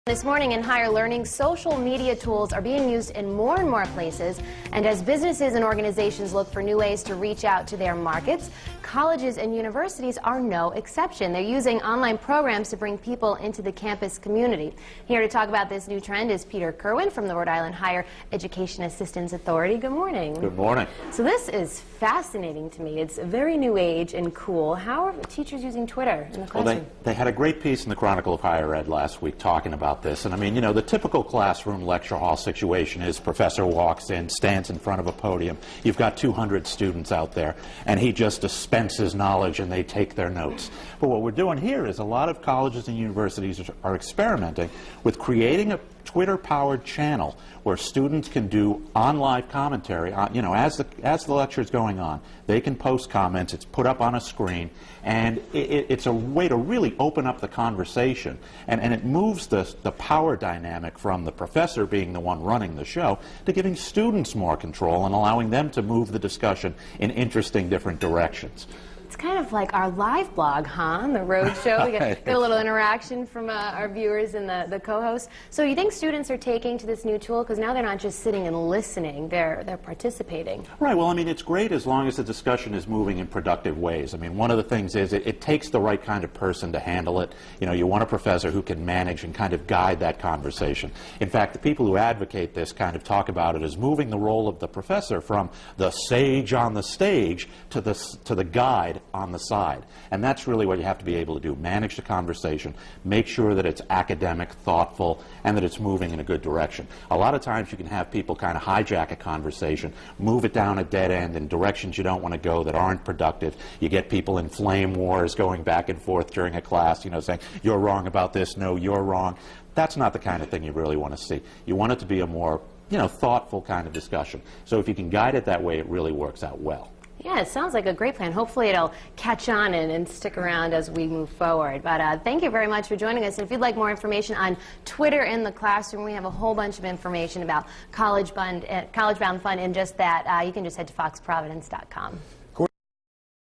This morning in higher learning, social media tools are being used in more and more places, and as businesses and organizations look for new ways to reach out to their markets, colleges and universities are no exception. They're using online programs to bring people into the campus community. Here to talk about this new trend is Peter Kerwin from the Rhode Island Higher Education Assistance Authority. Good morning. Good morning. So this is fascinating to me. It's a very new age and cool. How are teachers using Twitter in the classroom? Well, they had a great piece in the Chronicle of Higher Ed last week talking about this. And I mean, you know, the typical classroom lecture hall situation is professor walks in, stands in front of a podium. You've got 200 students out there, and he just dispenses knowledge and they take their notes. But what we're doing here is a lot of colleges and universities are experimenting with creating a Twitter-powered channel where students can do on-live commentary. You know, as the lecture is going on, they can post comments. It's put up on a screen, and it's a way to really open up the conversation, and it moves the power dynamic from the professor being the one running the show to giving students more control and allowing them to move the discussion in interesting different directions. It's kind of like our live blog, huh? On the road show. We get a little interaction from our viewers and the co-hosts. So you think students are taking to this new tool because now they're not just sitting and listening, they're participating. Right. Well, I mean, it's great as long as the discussion is moving in productive ways. I mean, one of the things is it takes the right kind of person to handle it. You know, you want a professor who can manage and kind of guide that conversation. In fact, the people who advocate this kind of talk about it as moving the role of the professor from the sage on the stage to the guide on the side. And that's really what you have to be able to do. Manage the conversation, make sure that it's academic, thoughtful, and that it's moving in a good direction. A lot of times you can have people kind of hijack a conversation, move it down a dead end in directions you don't want to go that aren't productive. You get people in flame wars going back and forth during a class, you know, saying, you're wrong about this, no, you're wrong. That's not the kind of thing you really want to see. You want it to be a more, you know, thoughtful kind of discussion. So if you can guide it that way, it really works out well. Yeah, it sounds like a great plan. Hopefully it'll catch on and stick around as we move forward. But thank you very much for joining us. And if you'd like more information on Twitter in the classroom, we have a whole bunch of information about College Bound Fun and just that. You can just head to foxprovidence.com.